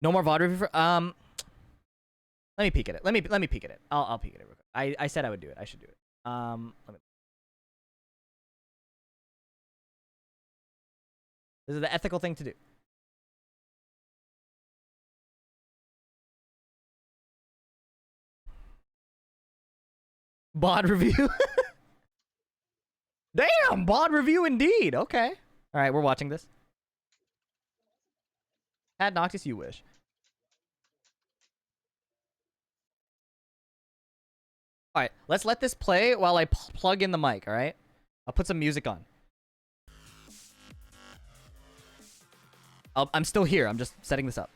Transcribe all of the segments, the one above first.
No more VOD review for, let me peek at it. Let me peek at it. I'll peek at it real quick. I said I would do it. I should do it. Let me. This is the ethical thing to do. Bod review. Damn, bod review indeed. Okay. All right, we're watching this. Add Noctis, you wish. All right, let's let this play while I plug in the mic. All right, I'll put some music on. I'm still here. I'm just setting this up.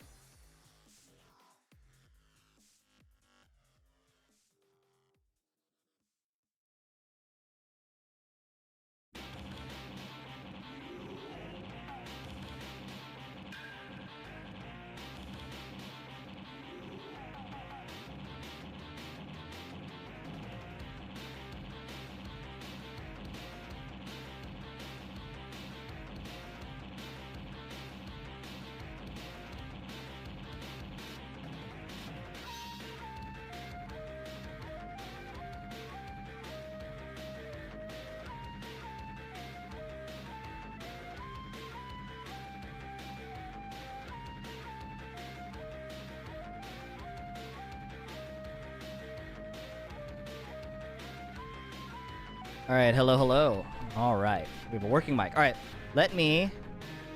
All right, hello. All right, we have a working mic. All right, let me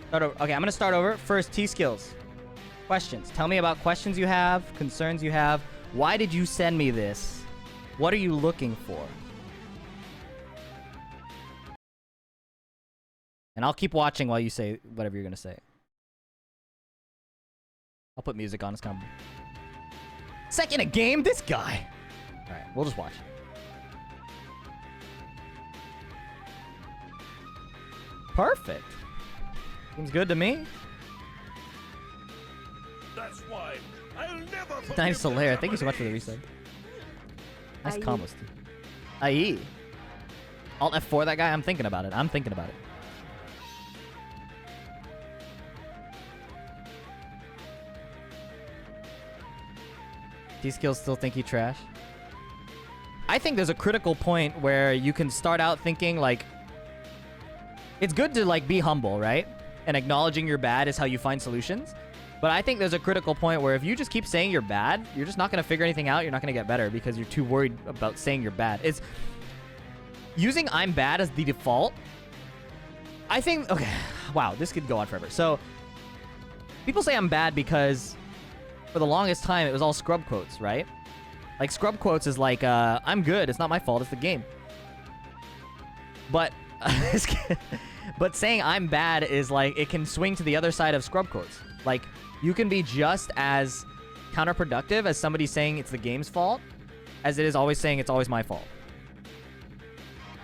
start over. Okay, I'm gonna start over. First, TSkillz. Questions. Tell me about questions you have, concerns you have. Why did you send me this? What are you looking for? And I'll keep watching while you say whatever you're gonna say. I'll put music on. It's kind of... Second a game? This guy. All right, we'll just watch. Perfect. Seems good to me. That's why I'll never forgive Nice Solaire. them. Thank you so much for the resub. Nice combos, too. IE. Alt F4 that guy? I'm thinking about it. TSkillz still think he trash? I think there's a critical point where you can start out thinking, like... It's good to, like, be humble, right? And acknowledging you're bad is how you find solutions. But I think there's a critical point where if you just keep saying you're bad, you're just not going to figure anything out. You're not going to get better because you're too worried about saying you're bad. It's... Using I'm bad as the default... I think... Okay. Wow, this could go on forever. So, people say I'm bad because... For the longest time, it was all scrub quotes, right? Like, scrub quotes is like, I'm good. It's not my fault. It's the game. But... But saying I'm bad is like, it can swing to the other side of scrub quotes. Like, you can be just as counterproductive as somebody saying it's the game's fault as it is always saying it's always my fault.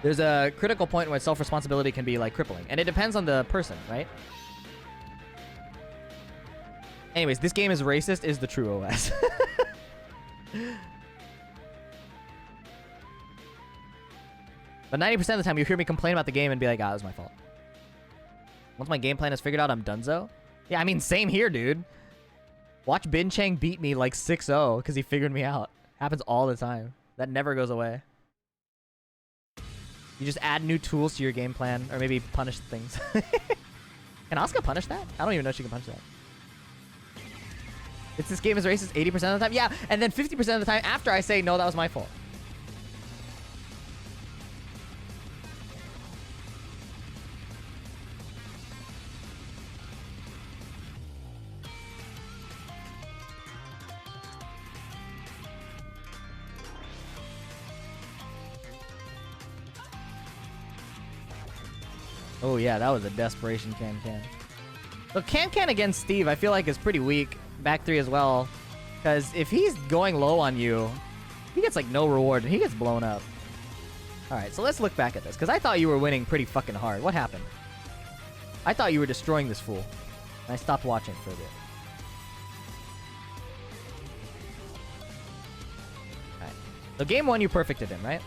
There's a critical point where self-responsibility can be like crippling. And it depends on the person, right? Anyways, this game is racist is the true OS. But 90% of the time, you hear me complain about the game and be like, ah, it was my fault. Once my game plan is figured out, I'm donezo. Yeah, I mean, same here, dude. Watch Bin Chang beat me like 6-0 because he figured me out. Happens all the time. That never goes away. You just add new tools to your game plan, or maybe punish things. Can Asuka punish that? I don't even know if she can punish that. It's this game is racist 80% of the time? Yeah, and then 50% of the time after I say, no, that was my fault. Oh yeah, that was a desperation can. So can against Steve, I feel like is pretty weak. Back 3 as well. Because if he's going low on you, he gets like no reward and he gets blown up. Alright, so let's look back at this. Because I thought you were winning pretty fucking hard. What happened? I thought you were destroying this fool. And I stopped watching for a bit. Alright. So game 1 you perfected him, right?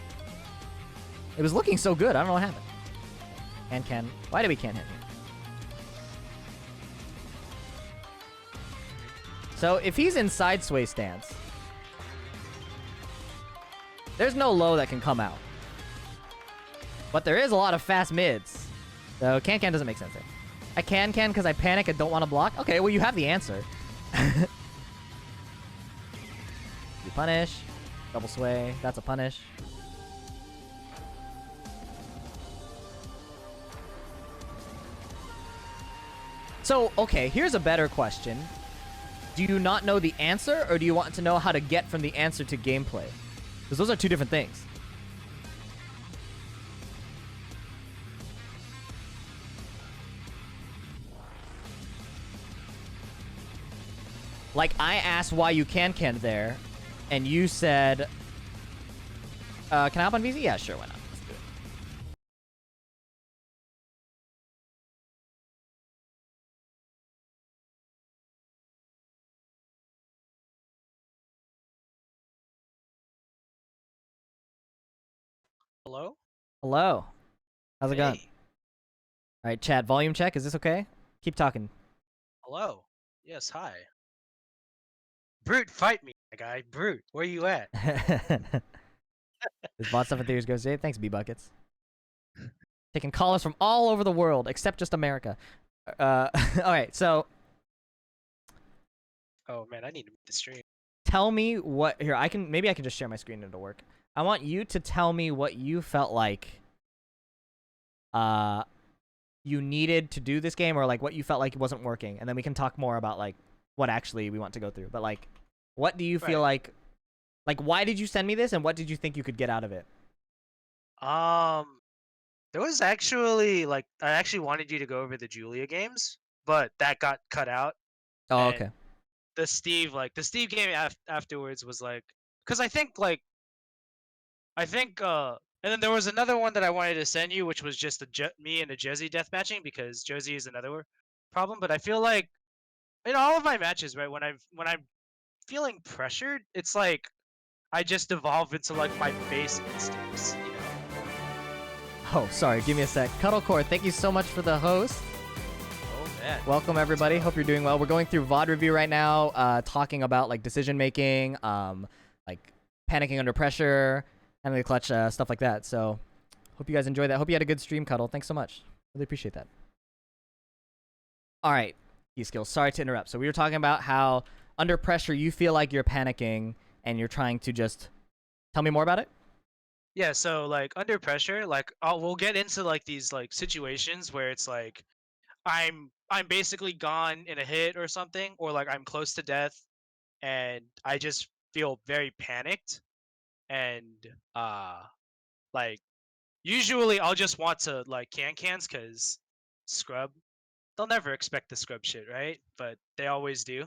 It was looking so good, I don't know what happened. Can. Why do we can't hit him? So if he's in side sway stance, there's no low that can come out. But there is a lot of fast mids. So can doesn't make sense there. I can because I panic and don't want to block. Okay, well, you have the answer. You punish. Double sway. That's a punish. So, okay, here's a better question. Do you not know the answer, or do you want to know how to get from the answer to gameplay? Because those are two different things. Like, I asked why you can there, and you said... can I hop on VZ? Yeah, sure, why not? Let's do it. Hello? Hello. How's it going? Hey. All right, chat, volume check. Is this okay? Keep talking. Hello. Yes, hi. Brute, fight me, my guy. Brute, where you at? This bot stuff in theories goes, Dave. Thanks, B-Buckets. Taking callers from all over the world, except just America. All right, so... Oh, man, I need to make the stream. Tell me what... Here, maybe I can just share my screen and it'll work. I want you to tell me what you felt like... you needed to do this game, or like what you felt like wasn't working, and then we can talk more about like what actually we want to go through. But like, what do you feel like why did you send me this, and what did you think you could get out of it? There was actually like I actually wanted you to go over the Julia games, but that got cut out. Oh, and okay. The Steve game afterwards was like, because I think and then there was another one that I wanted to send you, which was just me and a Josie deathmatching, because Josie is another problem. But I feel like in all of my matches, right, when I'm feeling pressured, it's like I just devolve into like my base instincts, you know. Oh, sorry. Give me a sec. Cuddlecore, thank you so much for the host. Oh man. Welcome everybody. Hope you're doing well. We're going through VOD review right now, talking about like decision making, like panicking under pressure, and the clutch, stuff like that. So, hope you guys enjoyed that. Hope you had a good stream, Cuddle. Thanks so much. Really appreciate that. All right, TSkillz. Sorry to interrupt. So we were talking about how under pressure you feel like you're panicking and you're trying to just tell me more about it. Yeah. So like under pressure, like we'll get into like these like situations where it's like I'm basically gone in a hit or something, or like I'm close to death, and I just feel very panicked. And like usually I'll just want to like cans because scrub, they'll never expect the scrub shit, right? But they always do.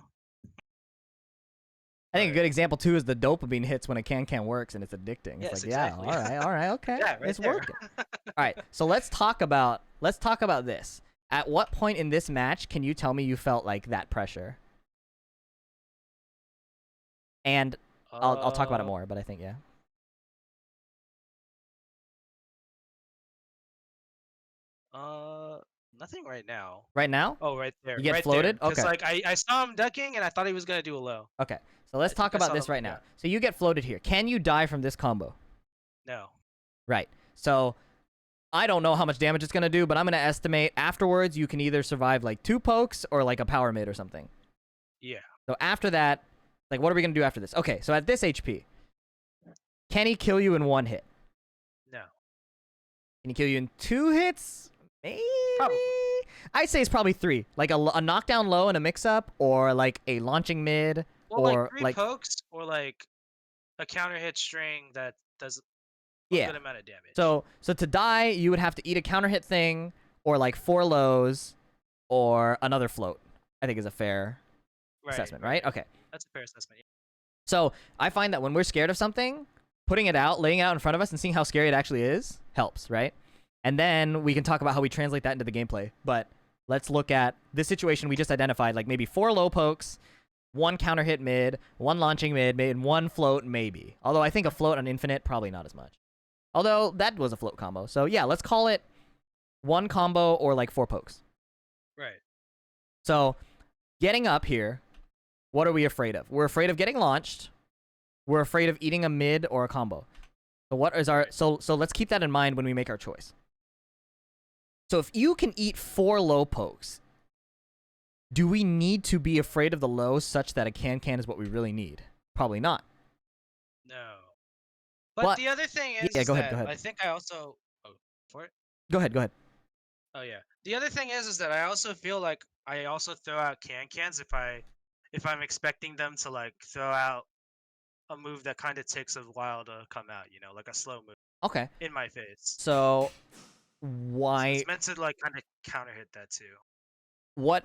I think a good example too is the dopamine hits when a can works and it's addicting. Yes, It's like, exactly. yeah, all right, okay, Yeah, right it's there. working. All right, so let's talk about this. At what point in this match can you tell me you felt like that pressure? And I'll talk about it more, but I think yeah. Nothing right now. Right now? Oh, right there. You get right floated? Because Okay. like I saw him ducking and I thought he was gonna do a low. Okay, so let's talk I about saw this the- right now. yeah. So you get floated here. Can you die from this combo? No. Right. So I don't know how much damage it's going to do, but I'm going to estimate afterwards you can either survive like 2 pokes or like a power mid or something. Yeah. So after that, like what are we going to do after this? Okay, so at this HP, can he kill you in 1 hit? No. Can he kill you in 2 hits? Maybe. Probably. I'd say it's probably 3. Like a knockdown low and a mix-up, or like a launching mid, Well, or like 3 like... pokes, or like a counter hit string that does a Yeah. good amount of damage. So to die, you would have to eat a counter hit thing, or like 4 lows, or another float. I think is a fair assessment, right? Okay. That's a fair assessment. Yeah. So I find that when we're scared of something, putting it out, laying it out in front of us, and seeing how scary it actually is helps, right? And then we can talk about how we translate that into the gameplay. But let's look at this situation we just identified, like maybe 4 low pokes, 1 counter hit mid, 1 launching mid, and 1 float maybe. Although I think a float on infinite, probably not as much. Although that was a float combo. So yeah, let's call it 1 combo or like 4 pokes. Right. So getting up here, What are we afraid of? We're afraid of getting launched. We're afraid of eating a mid or a combo. So what is our so let's keep that in mind when we make our choice. So if you can eat 4 low pokes, do we need to be afraid of the lows such that a can is what we really need? Probably not. No. But the other thing is, go that ahead. I think I also for it. Go ahead. Oh yeah. The other thing is that I also feel like I also throw out cans if I'm expecting them to like throw out a move that kind of takes a while to come out, you know, like a slow move. Okay. In my face. So So why? it's meant to like kind of counter hit that too. What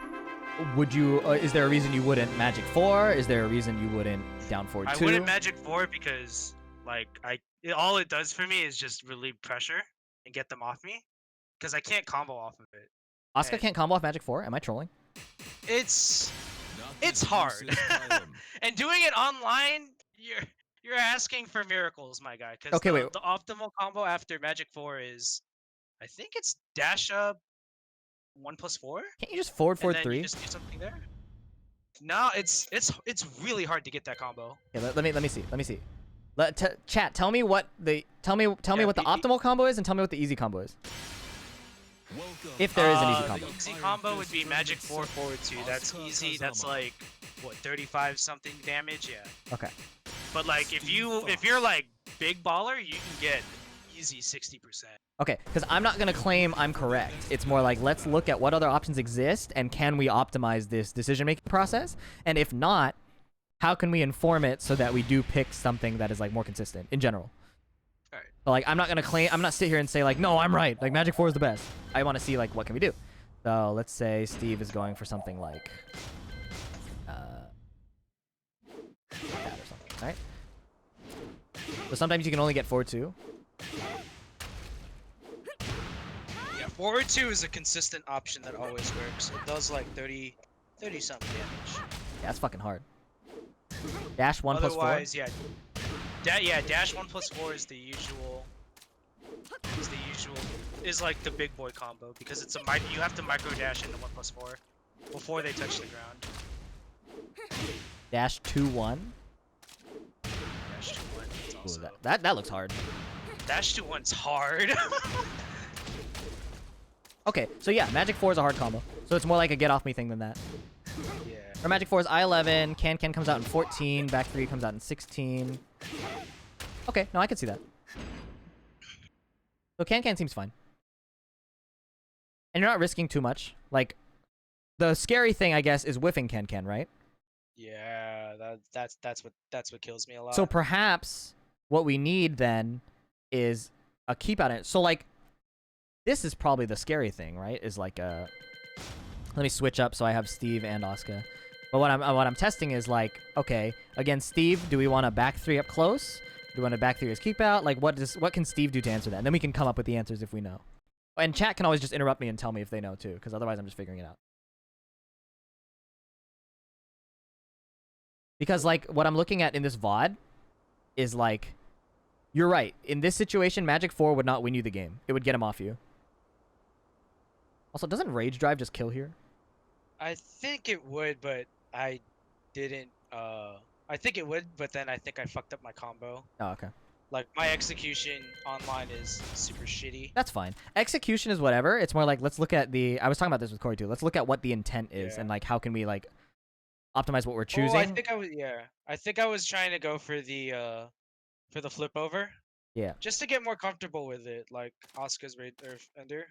would you? Is there a reason you wouldn't Magic 4? Is there a reason you wouldn't down forward 2? I wouldn't Magic 4 because like all it does for me is just relieve pressure and get them off me because I can't combo off of it. Asuka can't combo off Magic 4? Am I trolling? It's hard. And doing it online, you're asking for miracles, my guy. Because the optimal combo after Magic 4 is, I think it's dash up 1+4. Can't you just forward 3? You just do something there. No, it's really hard to get that combo. Yeah, let me see. Chat, tell me what the optimal combo is and tell me what the easy combo is. If there is an easy combo. The easy combo would be Magic 4 forward 2. That's easy. That's like what 35 something damage. Yeah. Okay. But like if you're like big baller, you can get easy 60%. Okay, because I'm not gonna claim I'm correct. It's more like let's look at what other options exist and can we optimize this decision-making process, and if not, how can we inform it so that we do pick something that is like more consistent in general. All right. But like I'm not sit here and say like no I'm right. Like Magic 4 is the best. I want to see like what can we do. So let's say Steve is going for something like that or something, right? So sometimes you can only get forward 2. Forward 2 is a consistent option that always works. It does like 30 something damage. Yeah, that's fucking hard. Dash 1+4? Otherwise, yeah, dash 1+4 is the usual. Is like the big boy combo because it's you have to micro dash into 1+4 before they touch the ground. Dash 2-1? Dash 2-1. Also... Ooh, that looks hard. Dash 2-1's hard. Okay, so yeah, Magic 4 is a hard combo. So it's more like a get off me thing than that. Yeah. Or Magic 4 is I-11, Can comes out in 14, back 3 comes out in 16. Okay, no, I can see that. So Can seems fine. And you're not risking too much. Like, the scary thing, I guess, is whiffing Can, right? Yeah, that's what kills me a lot. So perhaps what we need then is a keep out. So like, this is probably the scary thing, right? Is like a. Let me switch up so I have Steve and Asuka. But what I'm testing is like, okay, against Steve, do we want to back 3 up close? Do we want to back 3 as keep out? Like, what can Steve do to answer that? And then we can come up with the answers if we know. And chat can always just interrupt me and tell me if they know too, because otherwise I'm just figuring it out. Because like what I'm looking at in this VOD is like, you're right. In this situation, Magic 4 would not win you the game. It would get him off you. Also, doesn't Rage Drive just kill here? I think it would, but I didn't. I think it would, but then I think I fucked up my combo. Oh, okay. Like, my execution online is super shitty. That's fine. Execution is whatever. It's more like, let's look at the... I was talking about this with Corey, too. Let's look at what the intent is and, like, how can we, like, optimize what we're choosing. Oh, I think I was trying to go for the flip over. Yeah. Just to get more comfortable with it, like Asuka's ender.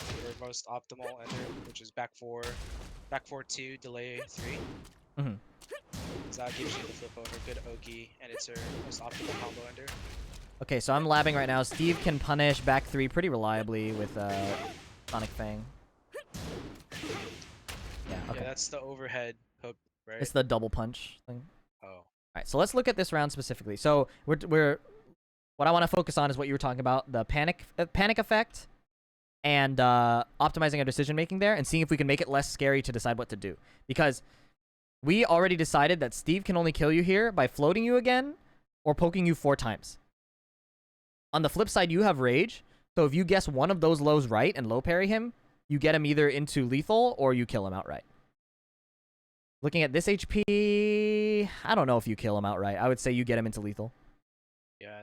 Or most optimal ender, which is back 4 2, delay 3. Mm-hmm. So that gives you the flip over, good Oki, and it's her most optimal combo ender. Okay, so I'm labbing right now. Steve can punish back 3 pretty reliably with Sonic Fang. Yeah, okay. Yeah, that's the overhead hook, right? It's the double punch thing. Oh. Alright, so let's look at this round specifically. So we're what I want to focus on is what you were talking about, the panic effect, and optimizing our decision making there, and seeing if we can make it less scary to decide what to do. Because we already decided that Steve can only kill you here by floating you again or poking you 4 times. On the flip side, you have Rage, so if you guess one of those lows right and low parry him, you get him either into lethal or you kill him outright. Looking at this HP, I don't know if you kill him outright. I would say you get him into lethal. Yeah.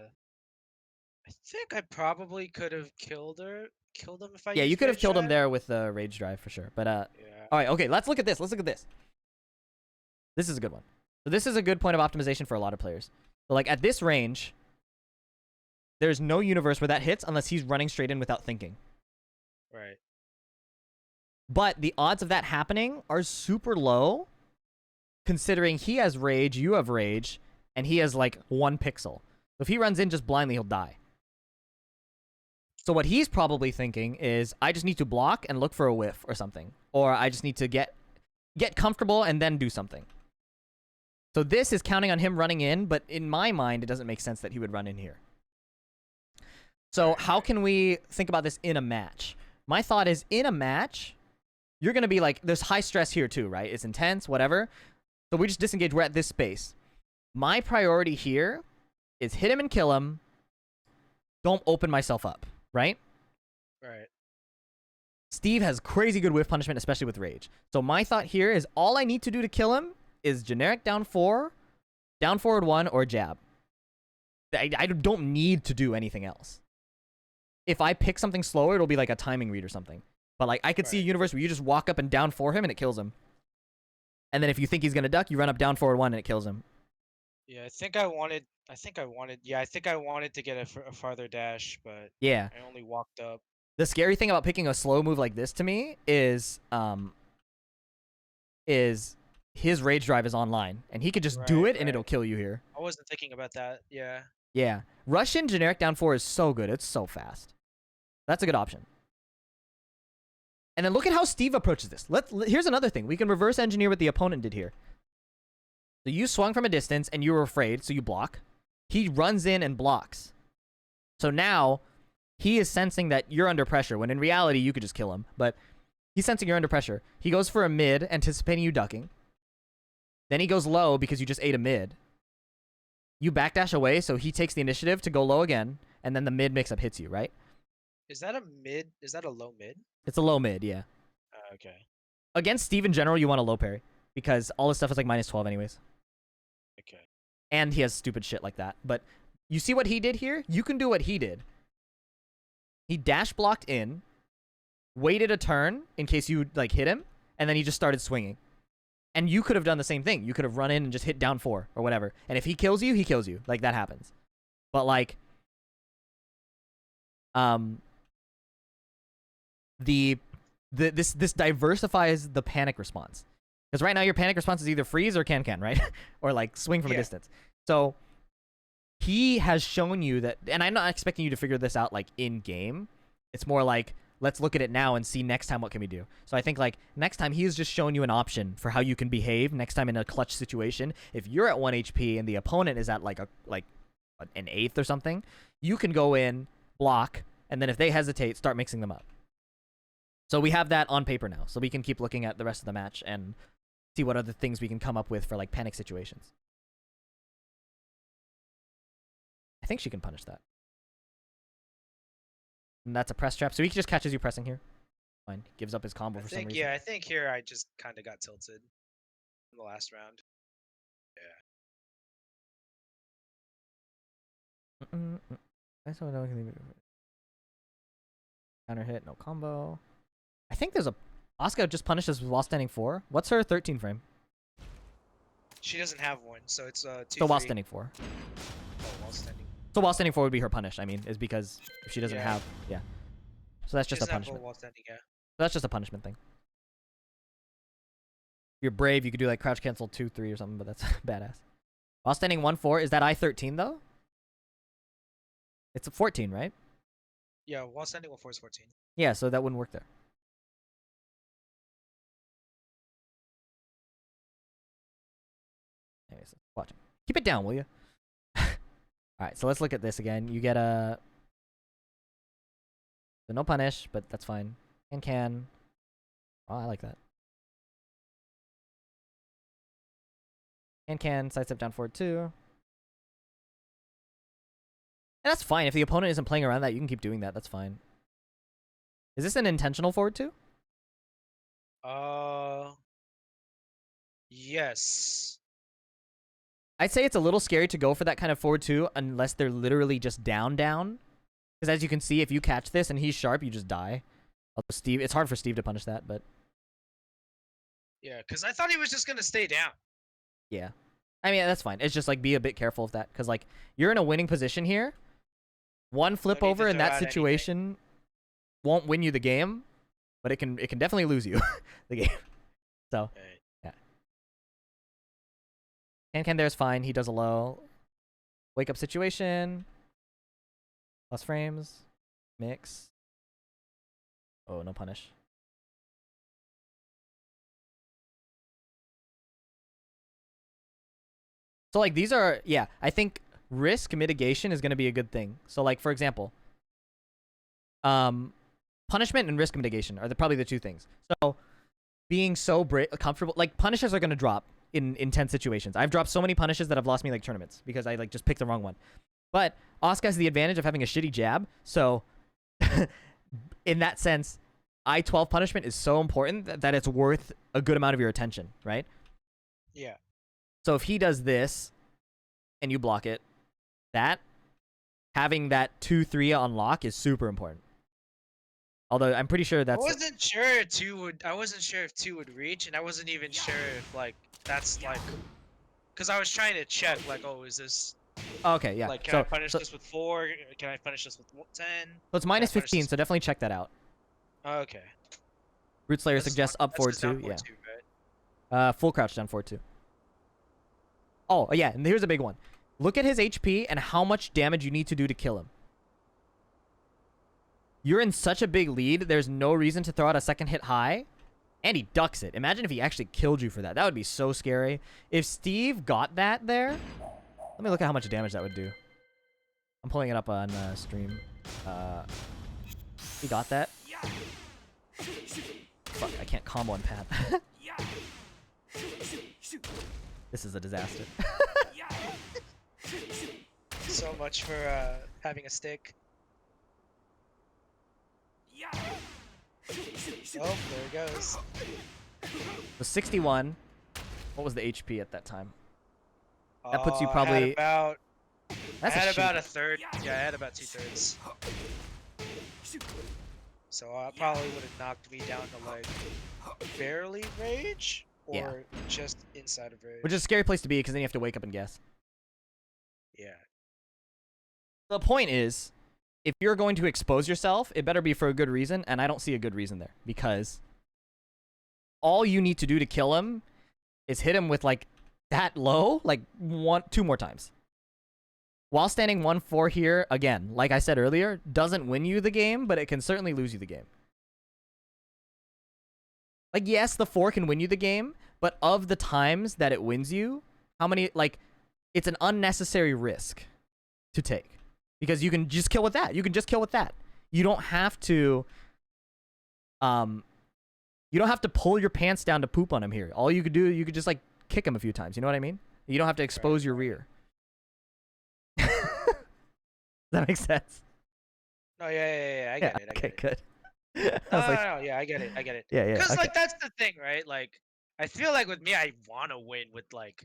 I think I probably could have killed him if I Yeah, you used could have Rage killed him Drive. there with the rage drive for sure. But Yeah. all right, okay, let's look at this. Let's look at this. This is a good one. So this is a good point of optimization for a lot of players. So like at this range, there's no universe where that hits unless he's running straight in without thinking. Right. But the odds of that happening are super low, considering he has rage, you have rage, and he has like 1 pixel. So if he runs in just blindly, he'll die. So what he's probably thinking is, I just need to block and look for a whiff or something. Or I just need to get comfortable and then do something. So this is counting on him running in, but in my mind, it doesn't make sense that he would run in here. So how can we think about this in a match? My thought is, in a match, you're going to be like, there's high stress here too, right? It's intense, whatever. So we just disengage. We're at this space. My priority here is hit him and kill him. Don't open myself up, right? Right. Steve has crazy good whiff punishment, especially with rage. So my thought here is all I need to do to kill him is generic down 4, down forward 1, or jab. I don't need to do anything else. If I pick something slower, it'll be like a timing read or something. But like I could see a universe where you just walk up and down for him and it kills him. And then if you think he's gonna duck, you run up down forward 1 and it kills him. Yeah, I think I wanted to get a farther dash, but Yeah. I only walked up. The scary thing about picking a slow move like this to me is his rage drive is online and he could just do it and it'll kill you here. I wasn't thinking about that. Yeah. Yeah. Russian generic down 4 is so good. It's so fast. That's a good option. And then look at how Steve approaches this. Here's another thing. We can reverse engineer what the opponent did here. So you swung from a distance and you were afraid, so you block. He runs in and blocks. So now he is sensing that you're under pressure, when in reality you could just kill him. But he's sensing you're under pressure. He goes for a mid, anticipating you ducking. Then he goes low because you just ate a mid. You backdash away, so he takes the initiative to go low again, and then the mid mix-up hits you, right? Is that a mid? Is that a low mid? It's a low mid, yeah. Okay. Against Steve in general, you want a low parry, because all his stuff is like -12 anyways. Okay. And he has stupid shit like that. But you see what he did here? You can do what he did. He dash blocked in, waited a turn in case you like hit him, and then he just started swinging. And you could have done the same thing. You could have run in and just hit down 4 or whatever. And if he kills you, he kills you. Like, that happens. But like, this diversifies the panic response. Because right now your panic response is either freeze or can, right? Or like swing from a distance. So he has shown you that, and I'm not expecting you to figure this out like in game. It's more like, let's look at it now and see next time what can we do. So I think like next time he has just shown you an option for how you can behave next time in a clutch situation. If you're at 1 HP and the opponent is at like an 1/8 or something, you can go in, block, and then if they hesitate, start mixing them up. So we have that on paper now. So we can keep looking at the rest of the match and see what other things we can come up with for like panic situations. I think she can punish that. And that's a press trap. So he just catches you pressing here. Fine. Gives up his combo for some reason. Yeah, I think here I just kind of got tilted in the last round. Yeah. I saw no counter hit, no combo. I think there's a Asuka just punishes while standing 4. What's her 13 frame? She doesn't have one, so it's 2. So while standing 4. Oh, while standing. So while standing 4 would be her punish. I mean, is because if she doesn't have, yeah. So that's just a punishment. While standing, yeah. So that's just a punishment thing. If you're brave, you could do like crouch cancel 2-3 or something, but that's badass. While standing 1-4, is that I-13 though? It's a 14, right? Yeah, while standing 1-4 is 14. Yeah, so that wouldn't work there. Anyways, watching. Keep it down, will you? Alright, so let's look at this again. You get a... So no punish, but that's fine. And can. Oh, I like that. And can. Sidestep down forward 2. And that's fine. If the opponent isn't playing around that, you can keep doing that. That's fine. Is this an intentional forward 2? Yes. I'd say it's a little scary to go for that kind of forward 2 unless they're literally just down. Because as you can see, if you catch this and he's sharp, you just die. Although Steve, it's hard for Steve to punish that, but Yeah, because I thought he was just gonna stay down. yeah. I mean, that's fine. It's just like be a bit careful of that because like you're in a winning position here. One flip No need to over in throw that out situation won't win you the game, but it can definitely lose you the game. So Right. yeah. Can there's fine. He does a low. Wake up situation. Plus frames. Mix. Oh, no punish. So like these are, yeah, I think risk mitigation is going to be a good thing. So like for example, punishment and risk mitigation are probably the two things. So being so comfortable, like punishes are going to drop in intense situations. I've dropped so many punishes that have lost me like tournaments because I like just picked the wrong one. But Asuka has the advantage of having a shitty jab. So in that sense, I-12 punishment is so important that it's worth a good amount of your attention, right? Yeah. So if he does this and you block it, having that 2-3 on lock is super important. Although I'm pretty sure that's I wasn't sure if 2 would reach, and I wasn't even sure if like that's like, because I was trying to check like, oh, is this okay, yeah. like, can I punish this with 4? Can I punish this with 10? So it's minus Can I punish 15, this so definitely check that out. Okay. Root Slayer That's suggests not- up forward that's down 2, yeah. 2, right? Full crouch down forward 2. Oh, yeah, and here's a big one. Look at his HP and how much damage you need to do to kill him. You're in such a big lead, there's no reason to throw out a second hit high. And he ducks it. Imagine if he actually killed you for that. That would be so scary. If Steve got that there... Let me look at how much damage that would do. I'm pulling it up on stream. He got that? Fuck, I can't combo on Pat. This is a disaster. So much for having a stick. Oh, there it goes. So 61. What was the HP at that time? That puts you I probably... had about, That's I had a about shitty- a third. Yeah, I had about 2/3. So I probably would have knocked me down to like barely rage or Yeah. just inside of rage. Which is a scary place to be because then you have to wake up and guess. Yeah. The point is, if you're going to expose yourself, it better be for a good reason, and I don't see a good reason there. Because all you need to do to kill him is hit him with like that low, like 2 more times. While standing 1-4 here, again, like I said earlier, doesn't win you the game, but it can certainly lose you the game. Like, yes, the 4 can win you the game, but of the times that it wins you, how many, like, it's an unnecessary risk to take. Because you can just kill with that. You can just kill with that. You don't have to, pull your pants down to poop on him here. All you could do, you could just, like, kick him a few times. You know what I mean? You don't have to expose your rear. Does that make sense? No, yeah. I get it. I get Okay, it. good. No, yeah, I get it. I get it. Yeah, Because okay. like that's the thing, right? Like, I feel like with me, I want to win with like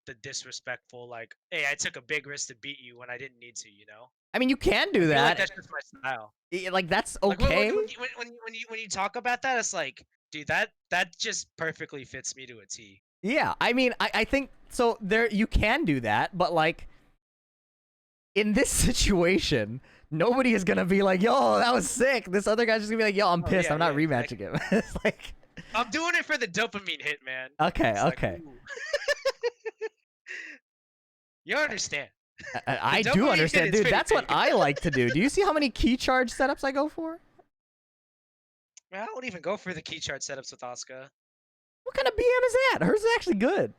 the disrespectful, like, hey, I took a big risk to beat you when I didn't need to, you know? I mean, you can do I feel like that. that's just my style. Like, that's Like, okay. when you talk about that, it's like, dude, that just perfectly fits me to a T. Yeah, I mean, I think so. There, you can do that, but like, in this situation, nobody is gonna be like, "Yo, that was sick." This other guy's just gonna be like, "Yo, I'm pissed. yeah, I'm not yeah, rematching him." It's like, I'm doing it for the dopamine hit, man. okay, It's like, okay. ooh. You understand? I The do dopamine understand, hit is dude. That's pretty what big. I like to do. Do you see how many key charge setups I go for? Man, I don't even go for the key chart setups with Asuka. What kind of BM is that? Hers is actually good.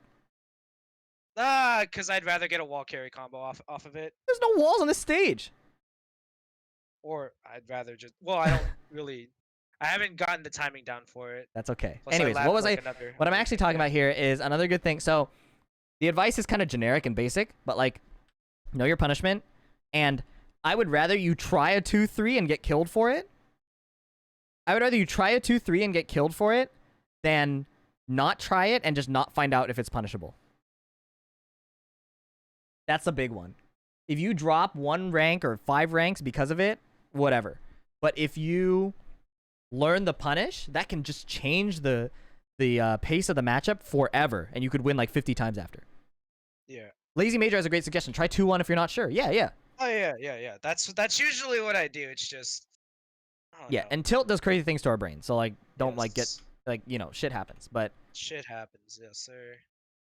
Because I'd rather get a wall carry combo off of it. There's no walls on this stage. Or I'd rather just... Well, I don't really... I haven't gotten the timing down for it. That's okay. Plus Anyways, lagged what was like I? another- What I'm actually talking about here is another good thing. So, the advice is kind of generic and basic, but like, know your punishment. And I would rather you try a 2-3 and get killed for it. I would rather you try a 2-3 and get killed for it than not try it and just not find out if it's punishable. That's a big one. If you drop 1 rank or 5 ranks because of it, whatever. But if you learn the punish, that can just change the pace of the matchup forever, and you could win like 50 times after. Yeah. Lazy Major has a great suggestion. Try 2-1 if you're not sure. Yeah. Oh yeah. That's usually what I do. It's just I don't know. And tilt does crazy things to our brain. So like, don't like get Yes. like, you know, shit happens. But Shit happens, yes sir.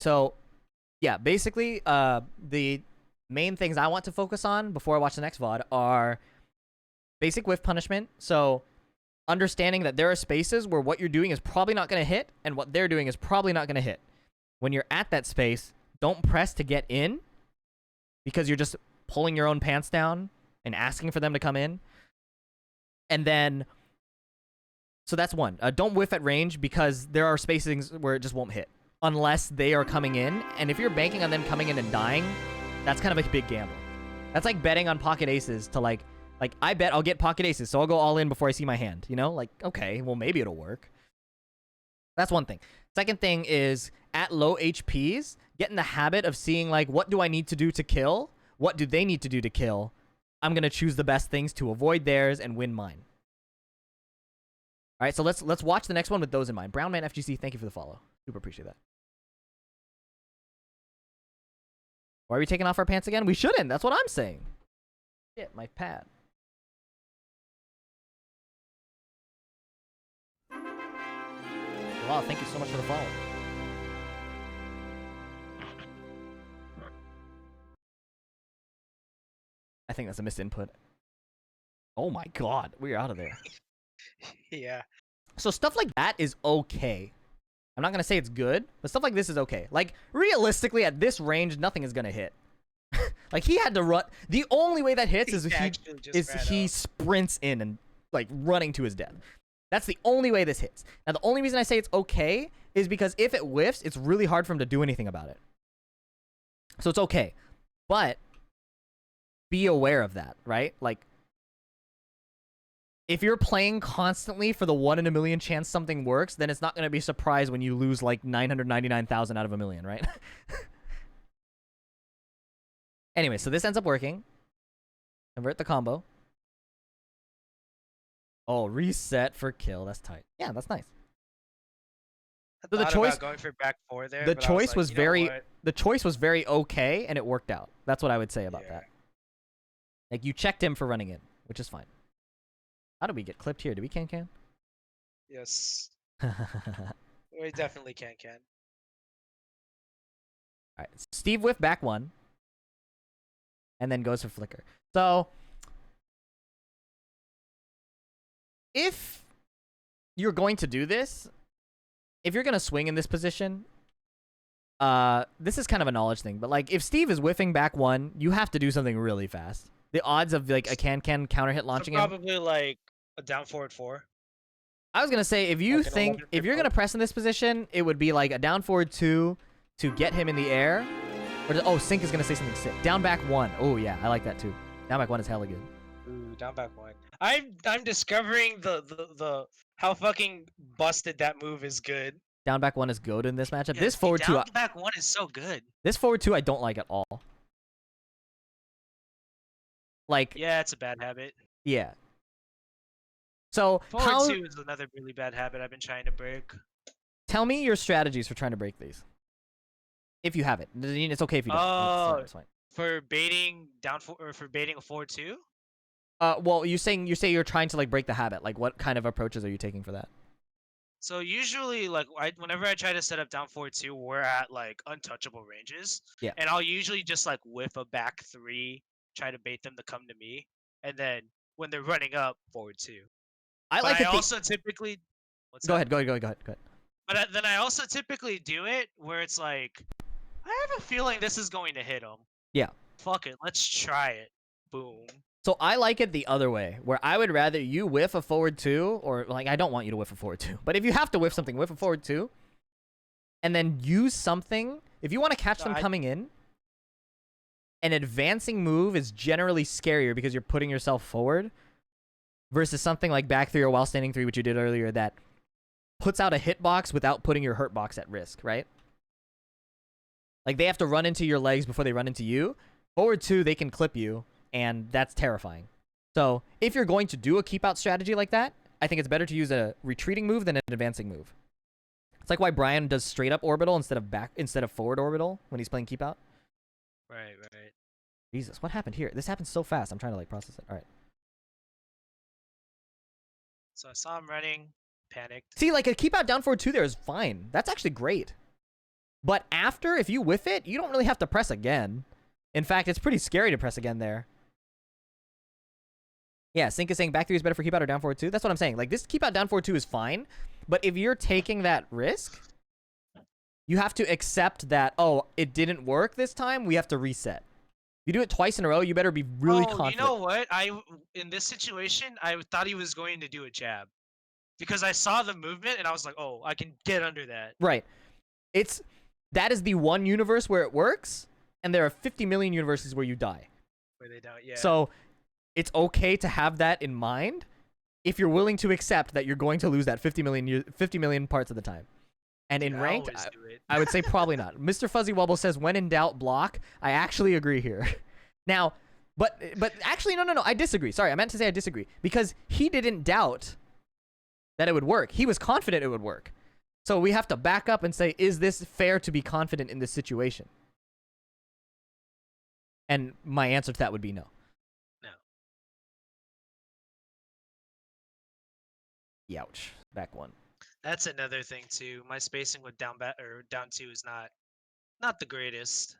so yeah, basically, the main things I want to focus on before I watch the next VOD are basic whiff punishment. So understanding that there are spaces where what you're doing is probably not going to hit, and what they're doing is probably not going to hit. When you're at that space, don't press to get in, because you're just pulling your own pants down and asking for them to come in. And then, so that's one. Don't whiff at range, because there are spaces where it just won't hit unless they are coming in. And if you're banking on them coming in and dying, that's kind of a big gamble. That's like betting on pocket aces to like I bet I'll get pocket aces, so I'll go all in before I see my hand. You know, like, okay, well, maybe it'll work. That's one thing. Second thing is, at low HPs, get in the habit of seeing, like, what do I need to do to kill? What do they need to do to kill? I'm going to choose the best things to avoid theirs and win mine. All right, so let's watch the next one with those in mind. Brownman FGC, thank you for the follow. Super appreciate that. Why are we taking off our pants again? We shouldn't. That's what I'm saying. Shit, my pad. Wow, thank you so much for the follow. I think that's a missed input. Oh my god, we're out of there. Yeah. So stuff like that is okay. I'm not going to say it's good, but stuff like this is okay. Like, realistically, at this range, nothing is going to hit. Like, he had to run. The only way that hits is if he sprints in and, like, running to his death. That's the only way this hits. Now, the only reason I say it's okay is because if it whiffs, it's really hard for him to do anything about it. So it's okay. But be aware of that, right? Like, if you're playing constantly for the 1 in a million chance something works, then it's not going to be a surprise when you lose like 999,000 out of a million, right? Anyway, so this ends up working. Convert the combo. Oh, reset for kill. That's tight. Yeah, that's nice. I So the thought choice, about going for back 4 there. the but I was choice like, was you know very, what? the choice was very okay, and it worked out. That's what I would say about Yeah. that. Like, you checked him for running in, which is fine. How did we get clipped here? Did we can? Yes. All We definitely can. right, Steve whiff back 1, and then goes for flicker. So if you're going to do this, if you're going to swing in this position, this is kind of a knowledge thing, but like if Steve is whiffing back 1, you have to do something really fast. The odds of like a can counter hit launching him. Probably like a down forward 4. I was gonna say, if you Like an think 11 if you're gonna press in this position, it would be like a down forward 2 to get him in the air. Or Sync is gonna say something sick. Down back 1. Oh yeah, I like that too. Down back 1 is hella good. Ooh, down back 1. I'm discovering the how fucking busted that move is good. Down back 1 is good in this matchup. Yeah, This see, forward 2, down back 1 is so good. this forward 2, I don't like at all. Like, Yeah, it's a bad habit. yeah. So Forward 2 is another really bad habit I've been trying to break. tell me your strategies for trying to break these. If you have it, it's okay if you don't. It's fine. For baiting for baiting a forward 2. Well, you say you're trying to like break the habit. Like, what kind of approaches are you taking for that? So usually, like, whenever I try to set up down forward 2, we're at like untouchable ranges. Yeah. And I'll usually just like whiff a back 3, try to bait them to come to me, and then when they're running up, forward 2. I like I it. also typically. Go ahead. But then I also typically do it where it's like, I have a feeling this is going to hit him. Yeah. Fuck it, let's try it. Boom. So I like it the other way, where I would rather you whiff a forward 2, or like I don't want you to whiff a forward 2, but if you have to whiff something, whiff a forward 2, and then use something. If you want to catch them coming in, an advancing move is generally scarier because you're putting yourself forward, versus something like back 3 or while standing 3, which you did earlier, that puts out a hitbox without putting your hurtbox at risk, right? Like, they have to run into your legs before they run into you. Forward 2, they can clip you, and that's terrifying. So, if you're going to do a keep out strategy like that, I think it's better to use a retreating move than an advancing move. It's like why Brian does straight up orbital instead of forward orbital when he's playing keep out. Right. Jesus, what happened here? This happened so fast. I'm trying to like process it. All right. So I saw him running, panicked. See, like a keep out down forward 2 there is fine. That's actually great. But after, if you whiff it, you don't really have to press again. In fact, it's pretty scary to press again there. Yeah, Sync is saying back 3 is better for keep out or down forward 2. That's what I'm saying. Like, this keep out down forward 2 is fine. But if you're taking that risk, you have to accept that, oh, it didn't work this time. We have to reset. If you do it twice in a row, you better be really confident. You know what? In this situation, I thought he was going to do a jab. Because I saw the movement, and I was like, oh, I can get under that. Right. That is the one universe where it works, and there are 50 million universes where you die. Where they don't, yeah. So, it's okay to have that in mind if you're willing to accept that you're going to lose that 50 million parts of the time. And in ranked, I would say probably not. Mr. Fuzzy Wubble says, when in doubt, block. I actually agree here. Now, but actually, no. I disagree. Sorry, I meant to say I disagree. Because he didn't doubt that it would work. He was confident it would work. So we have to back up and say, is this fair to be confident in this situation? And my answer to that would be no. No. Youch. Back 1. That's another thing too. My spacing with down 2 is not the greatest.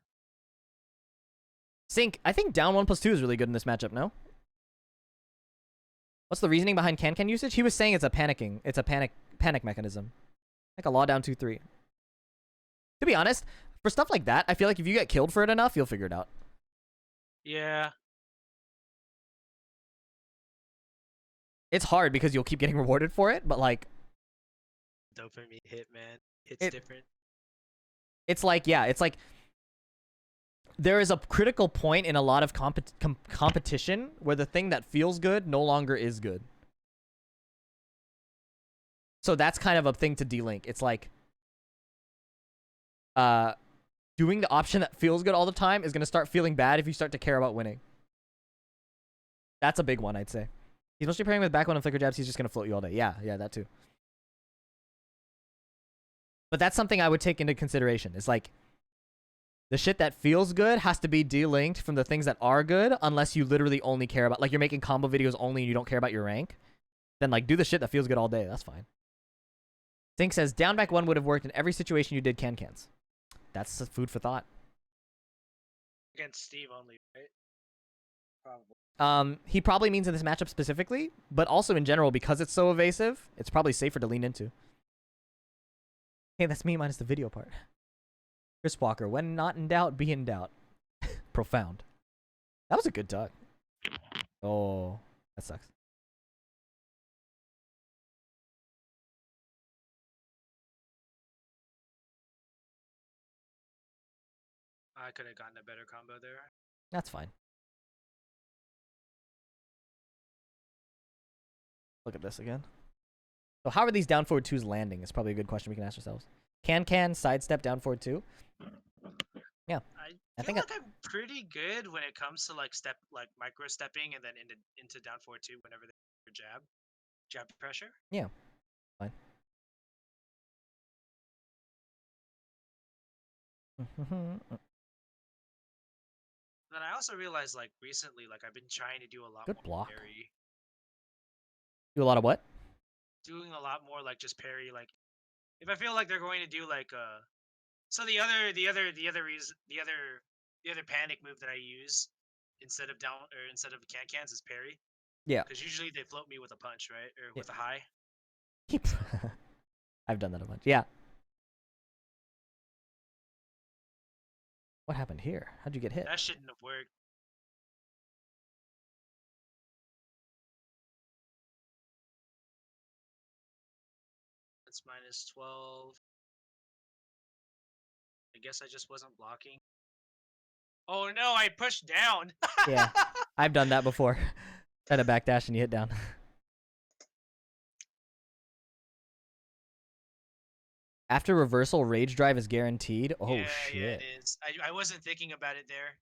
Sync, I think down 1+2 is really good in this matchup, no? What's the reasoning behind can usage? He was saying it's a panic mechanism. Like a law down 2-3. To be honest, for stuff like that, I feel like if you get killed for it enough, you'll figure it out. Yeah. It's hard because you'll keep getting rewarded for it, but like... Dopamine hit, man. It's different. It's like, yeah, it's like... There is a critical point in a lot of competition where the thing that feels good no longer is good. So that's kind of a thing to delink. It's like... doing the option that feels good all the time is going to start feeling bad if you start to care about winning. That's a big one, I'd say. He's mostly pairing with back one and flicker jabs. He's just going to float you all day. Yeah, that too. But that's something I would take into consideration. It's like, the shit that feels good has to be delinked from the things that are good unless you literally only care about... Like, you're making combo videos only and you don't care about your rank. Then, like, do the shit that feels good all day. That's fine. Think says, down back 1 would have worked in every situation you did can-cans. That's food for thought. Against Steve only, right? Probably. He probably means in this matchup specifically, but also in general, because it's so evasive, it's probably safer to lean into. Hey, that's me minus the video part. Chris Walker, when not in doubt, be in doubt. Profound. That was a good duck. Oh, that sucks. I could have gotten a better combo there. That's fine. Look at this again. So how are these down forward 2s landing? Is probably a good question we can ask ourselves. Can sidestep down forward 2? Yeah. I think like I'm pretty good when it comes to like micro stepping and then into down forward 2 whenever they jab pressure. Yeah. Fine. Then I also realized like recently like I've been trying to do a lot Good more block. parry. Do a lot of what? Doing a lot more like just parry. Like if I feel like they're going to do like so the other panic move that I use instead of can-cans is parry. Yeah. Because usually they float me with a punch, right? Or with a high. I've done that a bunch. Yeah. What happened here? How'd you get hit? That shouldn't have worked. That's -12. I guess I just wasn't blocking. Oh no, I pushed down. Yeah. I've done that before. Try to backdash and you hit down. After reversal, rage drive is guaranteed. Oh Yeah, shit. yeah, it is. I wasn't thinking about it there.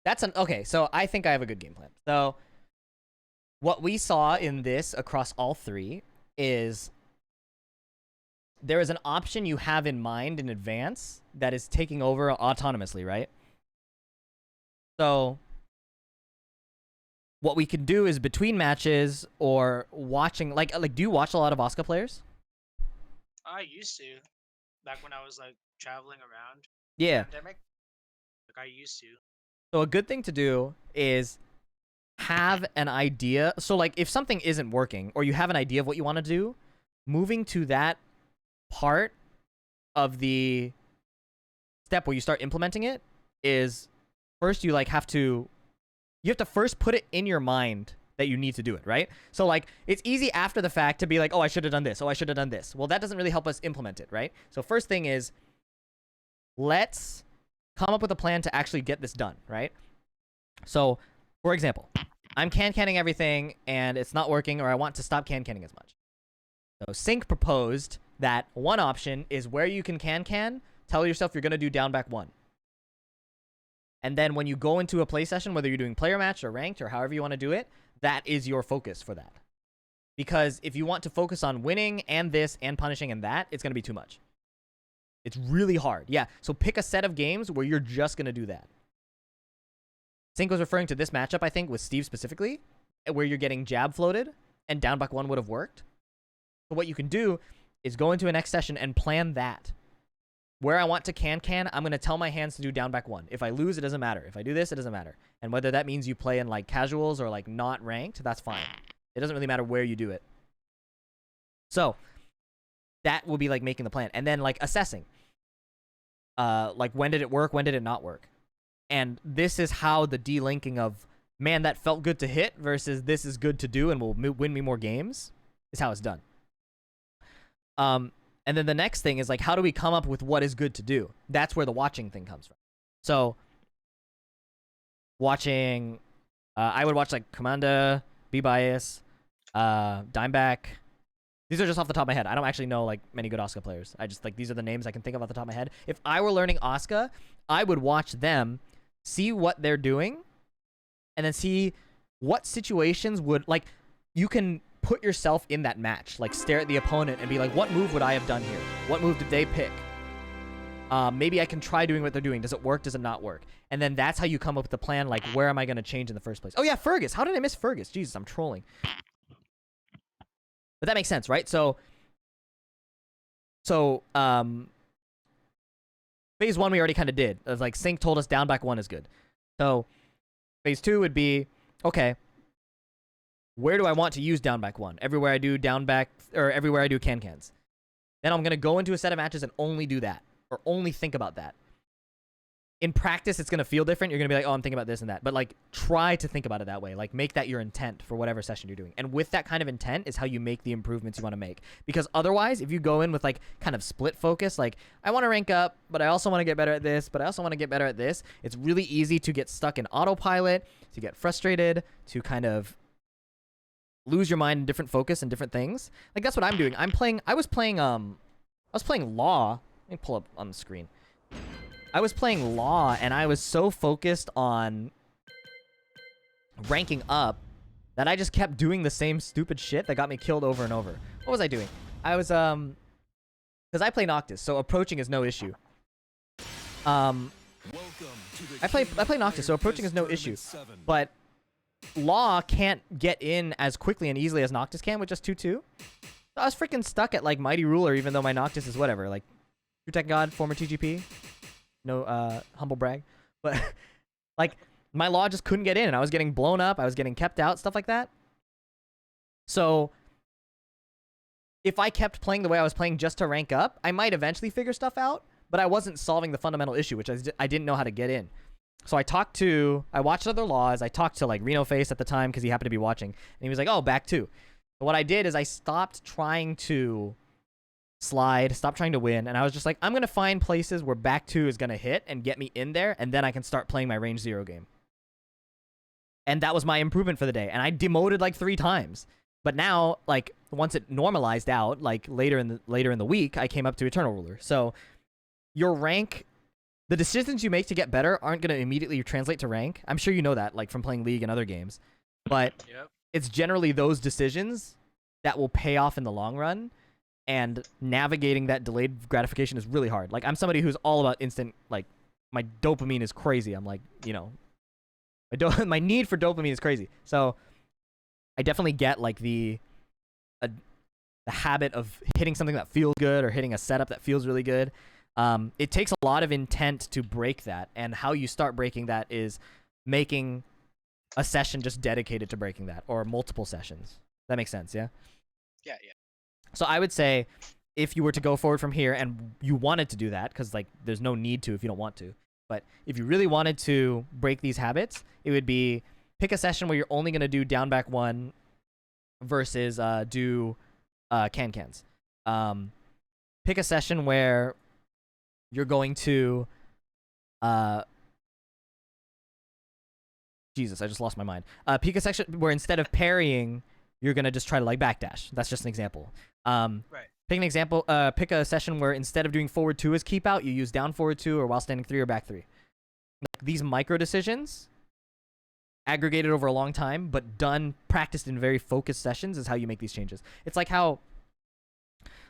That's an okay. So I think I have a good game plan. So what we saw in this across all three is there is an option you have in mind in advance that is taking over autonomously, right? So what we can do is between matches or watching, like do you watch a lot of Asuka players? I used to, back when I was like traveling around. Yeah. Pandemic. Like I used to. So a good thing to do is have an idea. So like if something isn't working or you have an idea of what you want to do, moving to that part of the step where you start implementing it is first you have to first put it in your mind that you need to do it, right? So like it's easy after the fact to be like, oh, I should have done this. Oh, I should have done this. Well, that doesn't really help us implement it, right? So first thing is let's come up with a plan to actually get this done, right? So, for example, I'm canning everything and it's not working, or I want to stop canning as much. So Sync proposed that one option is where you can tell yourself you're going to do down back 1. And then when you go into a play session, whether you're doing player match or ranked or however you want to do it, that is your focus for that. Because if you want to focus on winning and this and punishing and that, it's going to be too much. It's really hard. Yeah, so pick a set of games where you're just going to do that. Sync was referring to this matchup, I think, with Steve specifically, where you're getting jab floated and down back 1 would have worked. So what you can do is go into a next session and plan that. Where I want to I'm going to tell my hands to do down back 1. If I lose, it doesn't matter. If I do this, it doesn't matter. And whether that means you play in like casuals or like not ranked, that's fine. It doesn't really matter where you do it. So that will be like making the plan. And then like assessing. Like when did it work? When did it not work? And this is how the delinking of, man, that felt good to hit versus this is good to do and will win me more games is how it's done. And then the next thing is like, how do we come up with what is good to do? That's where the watching thing comes from. So watching, I would watch like Commander, B-Bias, Dimeback. These are just off the top of my head. I don't actually know like many good Asuka players. I just like, these are the names I can think of off the top of my head. If I were learning Asuka, I would watch them, see what they're doing, and then see what situations would, like, you can put yourself in that match. Like, stare at the opponent and be like, what move would I have done here? What move did they pick? Maybe I can try doing what they're doing. Does it work? Does it not work? And then that's how you come up with the plan, like, where am I going to change in the first place? Oh, yeah, Fergus. How did I miss Fergus? Jesus, I'm trolling. But that makes sense, right? So phase 1 we already kind of did. It was like Sync told us down back 1 is good. So phase 2 would be, okay, where do I want to use down back 1? Everywhere I do down back, or everywhere I do cans. Then I'm going to go into a set of matches and only do that, or only think about that. In practice, it's going to feel different. You're going to be like, oh, I'm thinking about this and that. But like, try to think about it that way. Like, make that your intent for whatever session you're doing. And with that kind of intent is how you make the improvements you want to make. Because otherwise, if you go in with like kind of split focus, like, I want to rank up, but I also want to get better at this, but I also want to get better at this, it's really easy to get stuck in autopilot, to get frustrated, to kind of lose your mind in different focus and different things. Like, that's what I'm doing. I was playing Law. Let me pull up on the screen. I was playing Law, and I was so focused on ranking up that I just kept doing the same stupid shit that got me killed over and over. What was I doing? I was, because I play Noctis, so approaching is no issue. I play Noctis, so approaching is no issue. But Law can't get in as quickly and easily as Noctis can with just 2-2. So I was freaking stuck at, like, Mighty Ruler, even though my Noctis is whatever. Like, True Tech God, former TGP. No, humble brag. But, like, my Law just couldn't get in, and I was getting blown up. I was getting kept out, stuff like that. So if I kept playing the way I was playing just to rank up, I might eventually figure stuff out, but I wasn't solving the fundamental issue, which I didn't know how to get in. So I watched other Laws. I talked to, like, Reno Face at the time because he happened to be watching, and he was like, oh, back 2. But what I did is I stopped trying to slide, stop trying to win, and I was just like, I'm going to find places where back 2 is going to hit and get me in there, and then I can start playing my range 0 game. And that was my improvement for the day. And I demoted like 3 times. But now, like, once it normalized out, like later in the week, I came up to Eternal Ruler. So your rank, the decisions you make to get better aren't going to immediately translate to rank. I'm sure you know that, like from playing League and other games. But it's generally those decisions that will pay off in the long run. And navigating that delayed gratification is really hard. Like, I'm somebody who's all about instant, like, my dopamine is crazy. I'm like, you know, my need for dopamine is crazy. So I definitely get like the habit of hitting something that feels good or hitting a setup that feels really good. It takes a lot of intent to break that, and how you start breaking that is making a session just dedicated to breaking that, or multiple sessions. That makes sense, yeah? Yeah. So I would say if you were to go forward from here and you wanted to do that, because like there's no need to if you don't want to, but if you really wanted to break these habits, it would be pick a session where you're only going to do down back one versus do can-cans. Pick a session where you're going to Jesus, I just lost my mind. Pick a section where instead of parrying, you're going to just try to like backdash. That's just an example. Right. Pick an example. Pick a session where instead of doing forward 2 as keep out, you use down forward 2 or while standing 3 or back 3. Like, these micro decisions aggregated over a long time, but practiced in very focused sessions is how you make these changes. It's like how,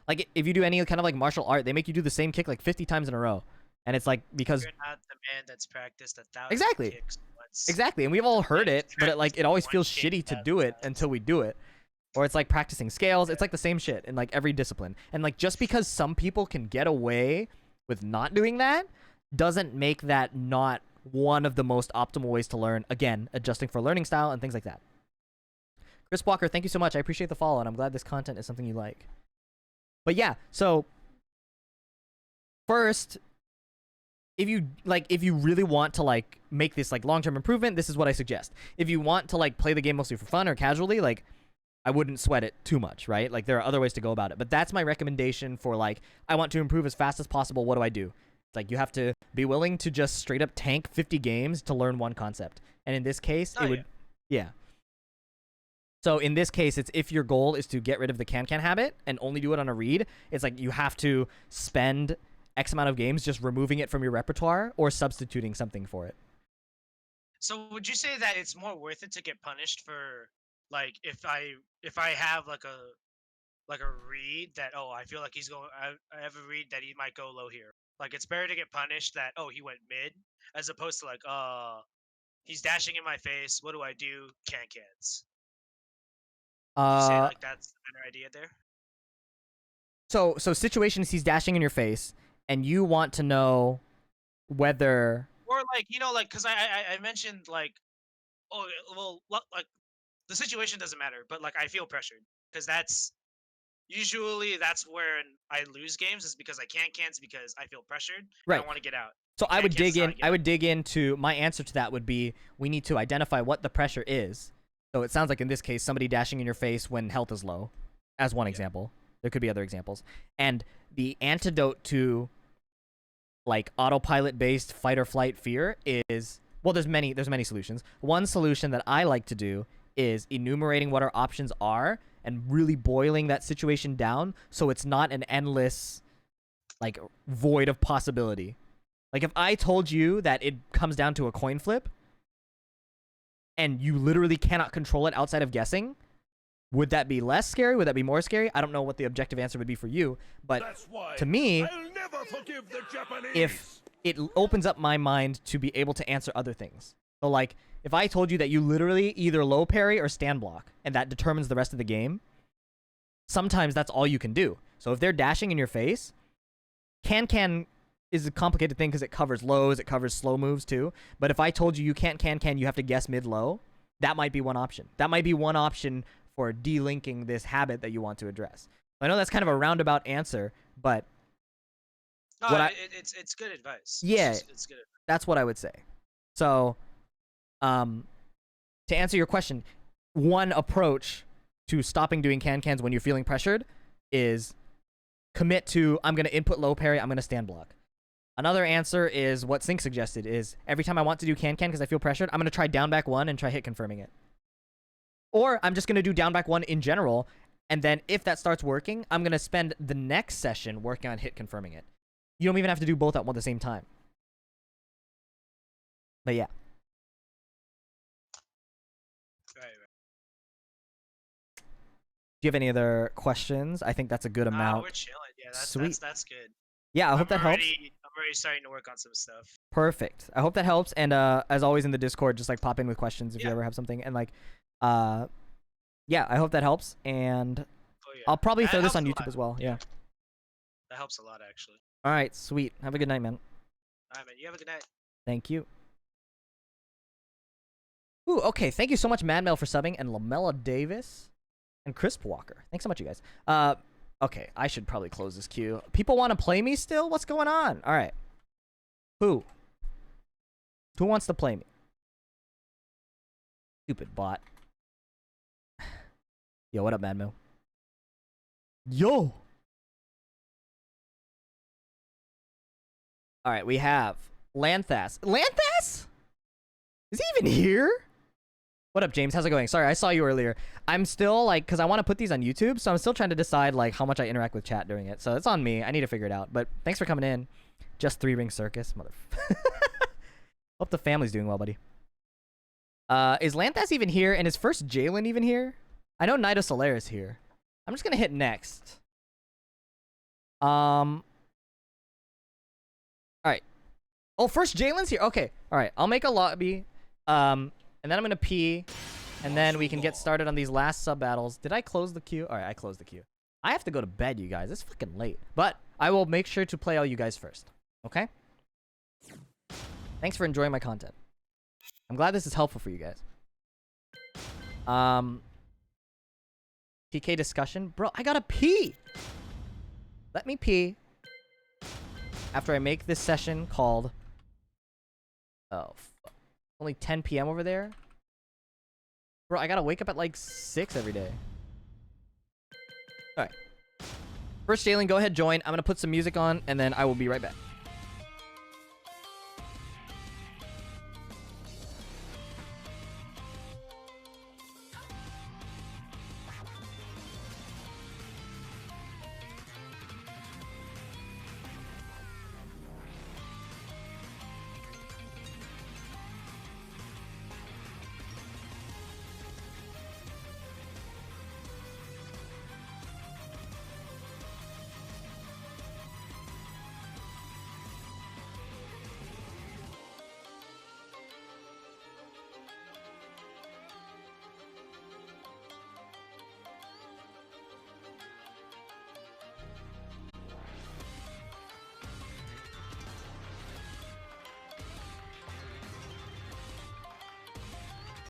like, if you do any kind of like martial art, they make you do the same kick like 50 times in a row. And it's like, because you're not the man that's practiced 1,000 exactly. kicks once. Exactly. And we've all heard it, but it always feels shitty to do it until we do it. Or it's like practicing scales. It's like the same shit in like every discipline. And like, just because some people can get away with not doing that doesn't make that not one of the most optimal ways to learn. Again, adjusting for learning style and things like that. Chris Walker, thank you so much. I appreciate the follow, and I'm glad this content is something you like. But yeah, so first, if you really want to like make this like long-term improvement, this is what I suggest. If you want to like play the game mostly for fun or casually, like, I wouldn't sweat it too much, right? Like, there are other ways to go about it. But that's my recommendation for, like, I want to improve as fast as possible. What do I do? It's like, you have to be willing to just straight up tank 50 games to learn one concept. And in this case, yeah. So in this case, it's if your goal is to get rid of the can-can habit and only do it on a read, it's like you have to spend X amount of games just removing it from your repertoire or substituting something for it. So would you say that it's more worth it to get punished for, like, if I have like a read that, oh, I feel like he's going, I have a read that he might go low here. Like, it's better to get punished that, oh, he went mid, as opposed to like, he's dashing in my face. What do I do? Can-cans. Would you say like that's the better idea there? So situations he's dashing in your face, and you want to know whether, or like, you know, like, because I mentioned like, oh well, like, the situation doesn't matter, but like I feel pressured because that's where I lose games, is because I can't cancel because I feel pressured. Right. I want to get out. So I would dig in. I would dig into, my answer to that would be, we need to identify what the pressure is. So it sounds like in this case, somebody dashing in your face when health is low, as one example. There could be other examples. And the antidote to like autopilot based fight or flight fear is, well, there's many solutions. One solution that I like to do is enumerating what our options are and really boiling that situation down so it's not an endless like void of possibility. Like, if I told you that it comes down to a coin flip and you literally cannot control it outside of guessing, would that be less scary? Would that be more scary? I don't know what the objective answer would be for you, but to me, I'll never forgive the Japanese. If it opens up my mind to be able to answer other things. So like, if I told you that you literally either low parry or stand block, and that determines the rest of the game, sometimes that's all you can do. So if they're dashing in your face, can is a complicated thing because it covers lows, it covers slow moves too. But if I told you you can't can, you have to guess mid-low, that might be one option. That might be one option for delinking this habit that you want to address. I know that's kind of a roundabout answer, but no, it's good advice. Yeah, it's good advice. That's what I would say. So, to answer your question, one approach to stopping doing can-cans when you're feeling pressured is commit to, I'm going to input low parry, I'm going to stand block. Another answer is what Sync suggested, is every time I want to do can-can because I feel pressured, I'm going to try down back one and try hit confirming it. Or I'm just going to do down back 1 in general, and then if that starts working, I'm going to spend the next session working on hit confirming it. You don't even have to do both at the same time. But yeah. Right. Do you have any other questions? I think that's a good amount. We're chilling. Yeah, Sweet. That's good. Yeah, I hope that helps. I'm already starting to work on some stuff. Perfect. I hope that helps. And as always in the Discord, just like pop in with questions if you ever have something. And like, yeah, I hope that helps. And I'll probably throw this on YouTube as well. Yeah. That helps a lot, actually. All right, sweet. Have a good night, man. All right, man. You have a good night. Thank you. Ooh, okay. Thank you so much, Madmel, for subbing, and Lamella Davis, and Crisp Walker. Thanks so much, you guys. Okay, I should probably close this queue. People want to play me still? What's going on? All right. Who wants to play me? Stupid bot. Yo, what up, Madmo? Yo! Alright, we have Lanthas. Lanthas? Is he even here? What up, James? How's it going? Sorry, I saw you earlier. I'm still, like, because I want to put these on YouTube, so I'm still trying to decide, like, how much I interact with chat during it. So it's on me. I need to figure it out. But thanks for coming in. Just 3-ring circus. Hope the family's doing well, buddy. Is Lanthas even here? And is first Jalen even here? I know Nido Solaris here. I'm just going to hit next. Alright. Oh, first Jalen's here. Okay. Alright. I'll make a lobby. And then I'm going to pee. And then we can get started on these last sub battles. Did I close the queue? Alright, I closed the queue. I have to go to bed, you guys. It's fucking late. But I will make sure to play all you guys first. Okay? Thanks for enjoying my content. I'm glad this is helpful for you guys. TK discussion? Bro, I gotta pee! Let me pee. After I make this session called... Oh, fuck. Only 10 p.m. over there? Bro, I gotta wake up at like 6 every day. Alright. First, Jalen, go ahead, join. I'm gonna put some music on, and then I will be right back.